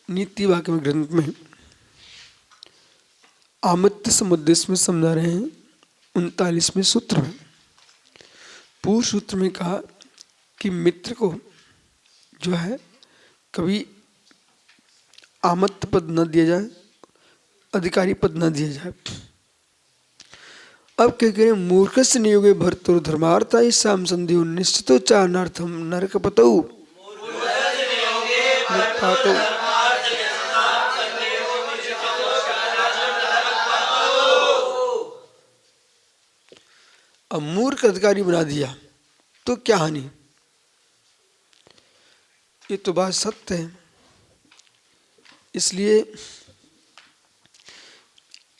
नीति वाक्य ग्रंथ में आमत्य समुद्देश्य में समझा रहे हैं 39वें सूत्र में। पूर्व सूत्र में कहा कि मित्र को जो है कभी आमत्य पद न दिया जाए, अधिकारी पद न दिया जाए। अब क्या करें? मूर्खस्य नियोगे भर्तुर धर्मार्था शाम संधि निश्चितो चारणार्थम नरकपतौ अब मूर्ख अधिकारी बना दिया तो क्या हानि? ये तो बात सत्य है। इसलिए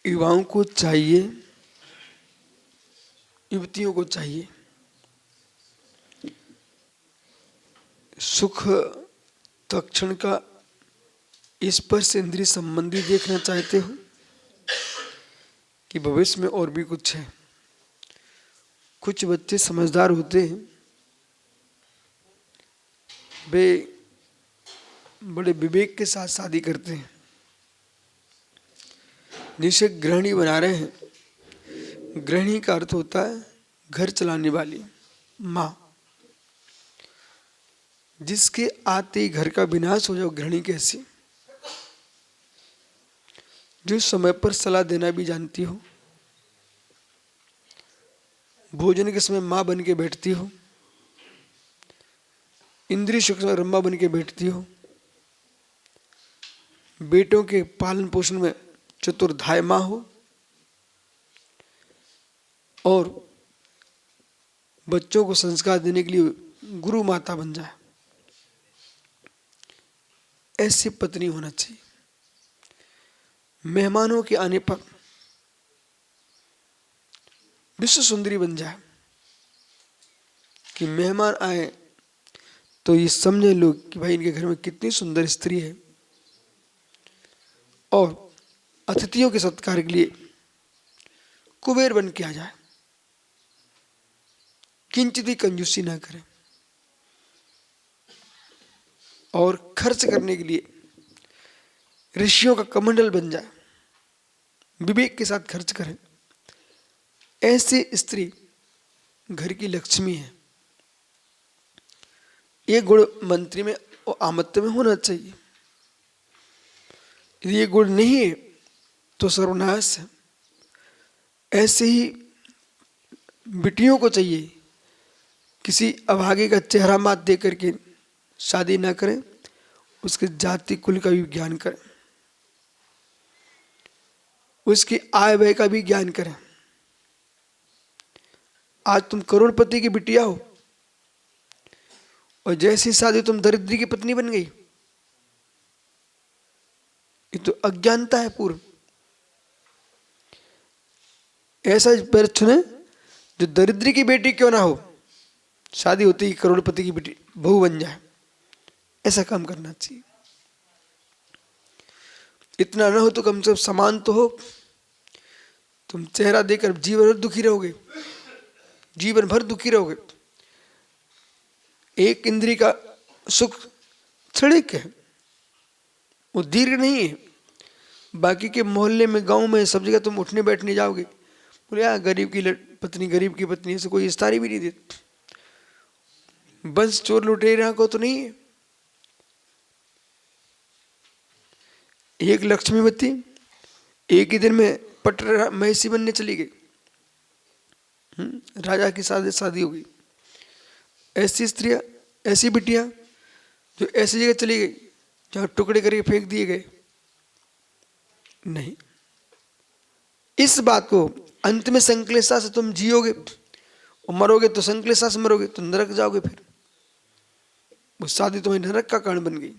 युवाओं को चाहिए, युवतियों को चाहिए, सुख तक्षण का स्पर्श इंद्रिय संबंधी देखना चाहते हो कि भविष्य में और भी कुछ है? कुछ बच्चे समझदार होते हैं, वे बड़े विवेक के साथ शादी करते हैं, जिसे गृहिणी बना रहे हैं। गृहिणी का अर्थ होता है घर चलाने वाली माँ। जिसके आते ही घर का विनाश हो जाए, गृहिणी कैसी? जो समय पर सलाह देना भी जानती हो, भोजन के समय माँ बन के बैठती हो, इंद्रिय सुख में रम्मा बन के बैठती हो, बेटों के पालन पोषण में चतुर्धाय माँ हो, और बच्चों को संस्कार देने के लिए गुरु माता बन जाए, ऐसी पत्नी होना चाहिए। मेहमानों के आने पर विश्व सुंदरी बन जाए कि मेहमान आए तो ये समझे लोग कि भाई इनके घर में कितनी सुंदर स्त्री है, और अतिथियों के सत्कार के लिए कुबेर बन के आ जाए, किंचित भी कंजूसी ना करें, और खर्च करने के लिए ऋषियों का कमंडल बन जाए, विवेक के साथ खर्च करें। ऐसी स्त्री घर की लक्ष्मी है। ये गुण मंत्री में और आमत्य में होना चाहिए। यदि ये गुण नहीं है तो सर्वनाश है। ऐसे ही बिटियों को चाहिए किसी अभागे का चेहरा मात दे करके शादी ना करें, उसके जाति कुल का भी ज्ञान करें, उसकी आय व्यय का भी ज्ञान करें। आज तुम करोड़पति की बिटिया हो और जैसी शादी तुम दरिद्री की पत्नी बन गई, ये तो अज्ञानता है पूर्व। ऐसा पैर चुने जो दरिद्री की बेटी क्यों ना हो, शादी होती ही करोड़पति की बेटी बहू बन जाए। ऐसा काम करना चाहिए। इतना ना हो तो कम से कम समान तो हो। तुम चेहरा देकर जीवन भर दुखी रहोगे, जीवन भर दुखी रहोगे। एक इंद्री का सुख क्षणिक है, वो दीर्घ नहीं है। बाकी के मोहल्ले में, गांव में, सब जगह तुम उठने बैठने जाओगे, बोले यार गरीब की पत्नी, गरीब की पत्नी, ऐसे कोई इस्तारी भी नहीं देती। बंस चोर लुटेरा को तो नहीं है। एक लक्ष्मीवती एक ही दिन में पटर महिषी बनने चली गई। राजा की शादी हो गई। ऐसी स्त्रियां, ऐसी बिटियां जो ऐसी जगह चली गई जहां टुकड़े करके फेंक दिए गए। नहीं, इस बात को अंत में संक्लेशता से तुम जियोगे और मरोगे तो संक्लेशता से मरोगे, तो नरक जाओगे। फिर वो शादी तुम्हें नरक का कारण बन गई।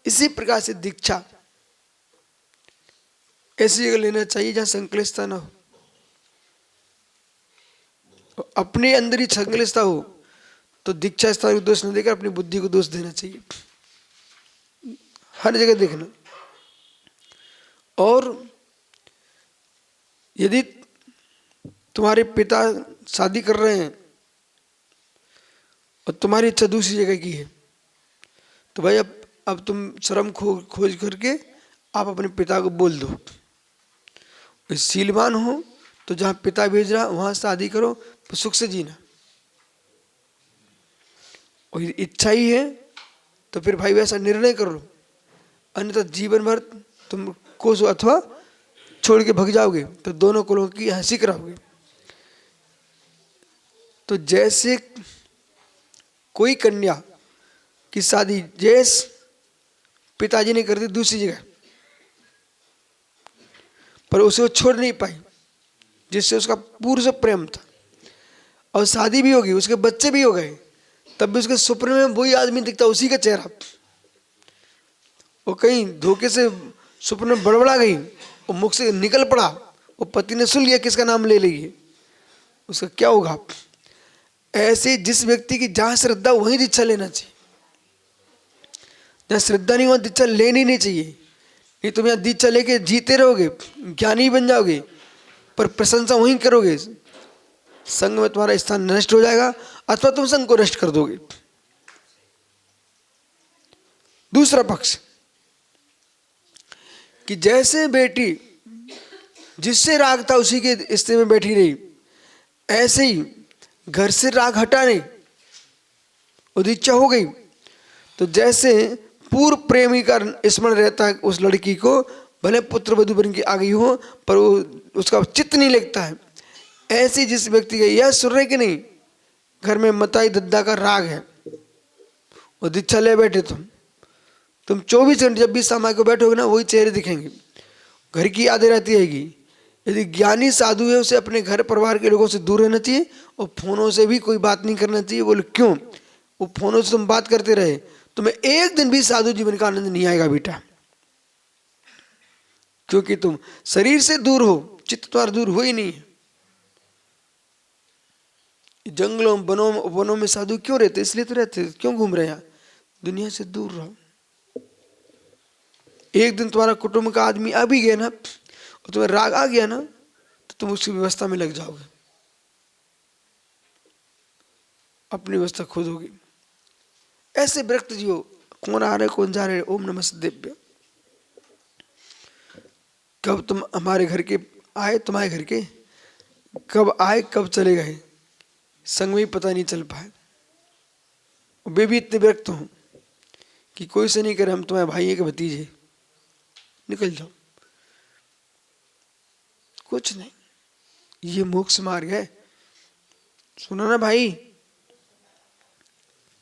इसी प्रकार से दीक्षा ऐसी जगह लेना चाहिए जहां संक्लेशता ना हो। अपने अंदर ही संक्लेशता हो तो दीक्षा स्थान को दोष न देकर अपनी बुद्धि को दोष देना चाहिए। हर जगह देखना। और यदि तुम्हारे पिता शादी कर रहे हैं और तुम्हारी इच्छा दूसरी जगह की है, तो भाई अब अब तुम श्रम खोज करके आप अपने पिता को बोल दो, शीलवान हो तो जहाँ पिता भेज रहा वहाँ शादी करो, सुख से जीना। और इच्छा ही है तो फिर भाई वैसा निर्णय कर लो, अन्यथा जीवन भर तुम कोसो अथवा छोड़ के भग जाओगे तो दोनों कुलों की हंसी कराओगे। तो जैसे कोई कन्या की शादी जैस पिताजी ने कर दी दूसरी जगह, पर उसे वो छोड़ नहीं पाई जिससे उसका पूर्ण प्रेम था, और शादी भी होगी, उसके बच्चे भी हो गए, तब भी उसके सपने में वही आदमी दिखता, उसी का चेहरा। वो कहीं धोखे से सपने में बड़बड़ा गई, वो मुख से निकल पड़ा, वो पति ने सुन लिया किसका नाम ले ली, उसका क्या होगा? ऐसे जिस व्यक्ति की जहां श्रद्धा वहीं दीक्षा लेना चाहिए, जहां श्रद्धा नहीं वहां दीक्षा लेनी नहीं चाहिए। नहीं तुम यहाँ दीक्षा लेके जीते रहोगे, ज्ञानी बन जाओगे, पर प्रशंसा वहीं करोगे, संघ में तुम्हारा स्थान नष्ट हो जाएगा, अथवा तुम संघ को नष्ट कर दोगे। दूसरा पक्ष कि जैसे बेटी जिससे राग था उसी के स्थिति में बैठी रही, ऐसे ही घर से राग हटा नहीं, उदीक्षा हो गई, तो जैसे पूर्व प्रेमी का स्मरण रहता है उस लड़की को, भले पुत्र वधू बन के आ गई हो पर वो उसका चित्त नहीं लगता है, ऐसे जिस व्यक्ति का यह सुन रहे कि नहीं घर में मताई दद्दा का राग है, वो दीक्षा ले बैठे तुम 24 घंटे जब भी समय को बैठोगे ना वही चेहरे दिखेंगे, घर की यादें रहती रहेगी। यदि ज्ञानी साधु है उसे अपने घर परिवार के लोगों से दूर रहना चाहिए, और फोनों से भी कोई बात नहीं करना चाहिए। बोले क्यों? वो फोनों से तुम बात करते रहे तुम्हें एक दिन भी साधु जीवन का आनंद नहीं आएगा बेटा, क्योंकि तुम शरीर से दूर हो, चित्त तुम्हारा दूर हो ही नहीं है। जंगलों वनों में साधु क्यों रहते? इसलिए तो रहते, क्यों घूम रहे हैं? दुनिया से दूर रहो। एक दिन तुम्हारा कुटुंब का आदमी आ भी गया ना और तुम्हें राग आ गया ना, तो तुम उसकी व्यवस्था में लग जाओगे, अपनी व्यवस्था खुद होगी। ऐसे व्यक्त जियो, कौन आ रहे कौन जा रहे, ओम नमः शिवाय। कब तुम हमारे घर के आए, तुम्हारे घर के कब आए कब चले गए, संग में पता नहीं चल पाए। वे भी इतने व्यक्त हों कि कोई से नहीं करे हम तुम्हारे भाई के भतीजे, निकल जाओ, कुछ नहीं, ये मोक्ष मार्ग है। सुना ना भाई?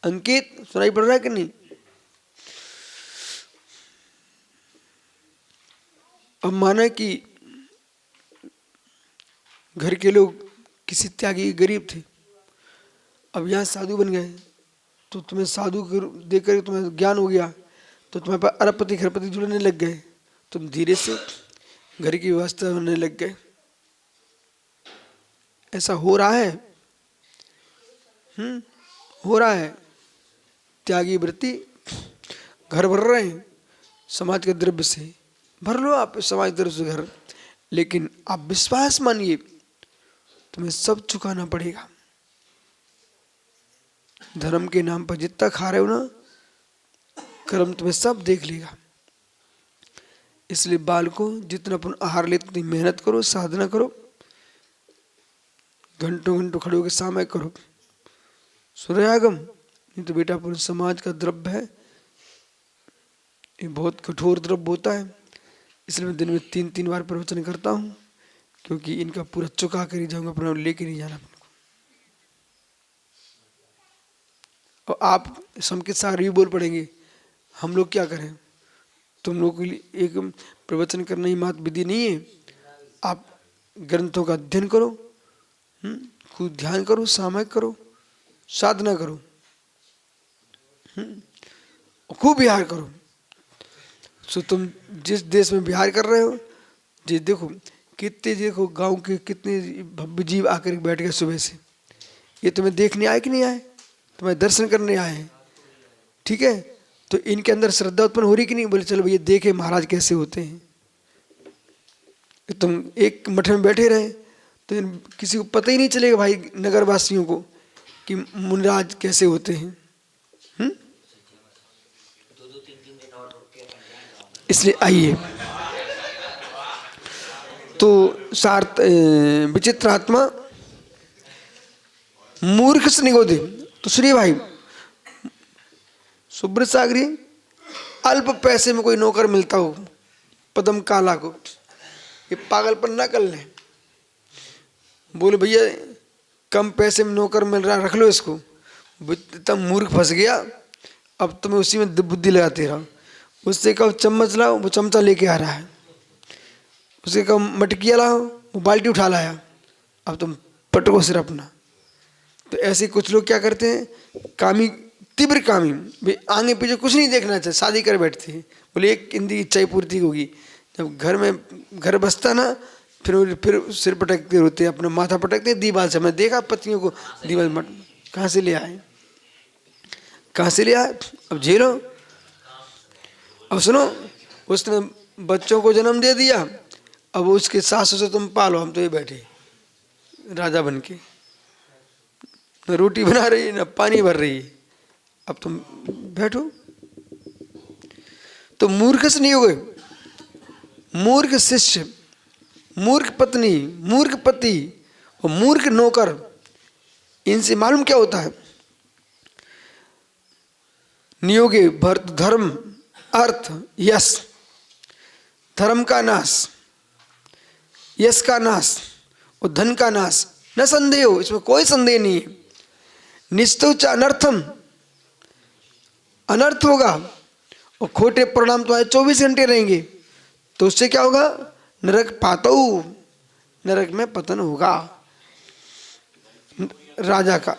अंकित सुनाई पड़ रहा है कि नहीं? अब माना कि घर के लोग किसी त्यागी गरीब थे, अब यहाँ साधु बन गए, तो तुम्हें साधु देकर तुम्हें ज्ञान हो गया, तो तुम्हारे पास अरबपति खरपति जुड़ने लग गए, तुम धीरे से घर की व्यवस्था होने लग गए। ऐसा हो रहा है, हो रहा है। त्यागी वृत्ति घर भर रहे हैं समाज के द्रव्य से, भर लो आप समाज द्रव्य से घर, लेकिन आप विश्वास मानिए तुम्हें सब चुकाना पड़ेगा। धर्म के नाम पर जितना खा रहे हो ना, कर्म तुम्हें सब देख लेगा। इसलिए बालकों जितना अपन आहार लेते उतनी मेहनत करो, साधना करो, घंटों घंटों खड़े होकर सामय करो, सूर्यागम। नहीं तो बेटा पूरे समाज का द्रव्य है, ये बहुत कठोर द्रव्य होता है। इसलिए मैं दिन में 3-3 बार प्रवचन करता हूँ, क्योंकि इनका पूरा चुका कर ही जाऊंगा, अपना लेके नहीं जाना अपने को। और आप समकित सागर भी बोल पड़ेंगे, हम लोग क्या करें? तुम लोग के लिए एक प्रवचन करना ही मात्र विधि नहीं है। आप ग्रंथों का अध्ययन करो, खुद ध्यान करो, सामयिक करो, साधना करो, खूब विहार करो। सो तुम जिस देश में विहार कर रहे हो, जी देखो कितने, देखो गांव के कितने भव्य जीव आकर बैठ गए सुबह से, ये तुम्हें देखने आए कि नहीं आए? तुम्हें दर्शन करने आए हैं, ठीक है? तो इनके अंदर श्रद्धा उत्पन्न हो रही कि नहीं? बोले चलो भैया देखे महाराज कैसे होते हैं। तुम एक मठ में बैठे रहे तो किसी को पता ही नहीं चलेगा भाई, नगर वासियों को, कि मुनिराज कैसे होते हैं। इसलिए आइए, तो सार्थ विचित्र आत्मा मूर्ख से निगोदे। तो सुनिए भाई, सुब्रत सागरी, अल्प पैसे में कोई नौकर मिलता हो पदम काला को, ये पागलपन ना कर लें। बोले भैया कम पैसे में नौकर मिल रहा, रख लो इसको। तब मूर्ख फंस गया, अब तुम्हें उसी में बुद्धि लगाते रहो। उससे कहो चम्मच लाओ, वो चमचा लेके आ रहा है। उससे कहो मटकिया लाओ, वो बाल्टी उठा लाया। अब तुम पटको सिर अपना। तो ऐसे कुछ लोग क्या करते हैं, कामी, तीव्र कामी, भाई आगे पीछे कुछ नहीं देखना चाहिए, शादी कर बैठते हैं। बोले एक इनकी इच्छा ही पूर्ति होगी। जब घर में घर बसता ना, फिर सिर पटकते रोते, अपना माथा पटकते दीवार से। मैं देखा पत्नियों को दीवार मट, कहाँ से ले आए, कहाँ से ले आए, अब झेलो। अब सुनो, उसने बच्चों को जन्म दे दिया, अब उसके सासू से तुम पालो, हम तो ये बैठे राजा बन के, न रोटी बना रही है न पानी भर रही है, अब तुम बैठो। तो मूर्ख से नहीं हो गए, मूर्ख शिष्य, मूर्ख पत्नी, मूर्ख पति और मूर्ख नौकर, इनसे मालूम क्या होता है, नियोगे भर्त धर्म अर्थ यश, धर्म का नाश, यश का नाश और धन का नाश, न संदेह हो, इसमें कोई संदेह नहीं है। निस्तुच अनर्थम, अनर्थ होगा और खोटे परिणाम तुम्हारे 24 घंटे रहेंगे। तो उससे क्या होगा, नरक पातौ, नरक में पतन होगा राजा का।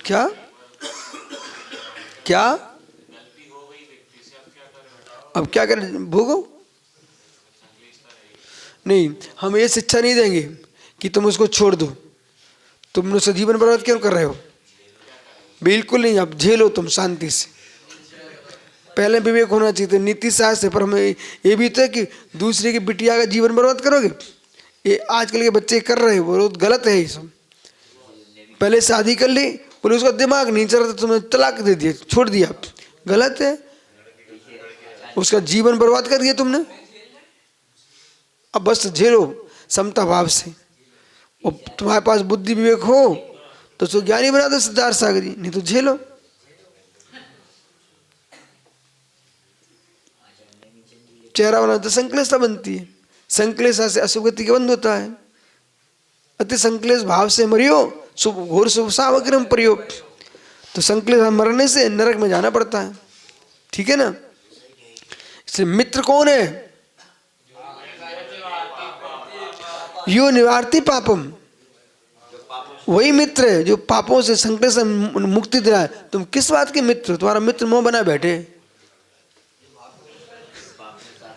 क्या क्या, अब क्या करें, भोगो। नहीं, हम ये शिक्षा नहीं देंगे कि तुम उसको छोड़ दो, तुम उसका जीवन बर्बाद क्यों कर रहे हो, बिल्कुल नहीं। अब झेलो तुम शांति से। पहले विवेक होना चाहिए था, नीति शास्त्र, पर हमें ये भी तो है कि दूसरे की बिटिया का जीवन बर्बाद करोगे। ये आजकल के बच्चे कर रहे हैं, वो गलत है। ये सब पहले शादी कर ली, बोले उसका दिमाग नहीं चल रहा, तुम्हें तलाक दे दिया, छोड़ दिया, गलत है। उसका जीवन बर्बाद कर दिया तुमने। अब बस झेलो समता भाव से, और तुम्हारे पास बुद्धि विवेक हो तो उसको ज्ञानी बना दो सिद्धार्थ सागरी, नहीं तो झेलो। चेहरा बना तो संक्लेशता बनती है, संक्लेशा से अशुभगति का बंध होता है। अति संक्लेश भाव से मरियो, शुभ घोर शुभ सावग्रम प्रयोग। तो संक्लेश मरने से नरक में जाना पड़ता है, ठीक है ना। इसलिए मित्र कौन है, यो निवारती पापम, वही मित्र है जो पापों से संकट से मुक्ति दिलाए। तुम किस बात के मित्र, तुम्हारा मित्र मुंह बना बैठे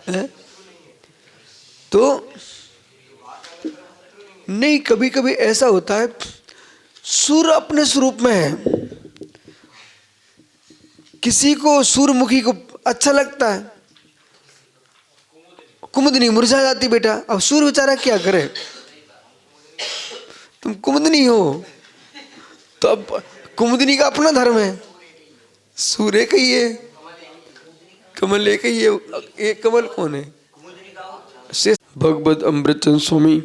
है? तो नहीं, कभी कभी ऐसा होता है, सूर्य अपने स्वरूप में है, किसी को सूर्यमुखी को अच्छा लगता है, कुमुदनी मुरझा जाती बेटा। अब सूर्य बेचारा क्या करे, तुम कुमुदनी हो तो अब कुमुदनी का अपना धर्म है, सूर्य का ही है, कमल एक ही है। एक कमल कौन है, भगवत अमृतचंद स्वामी।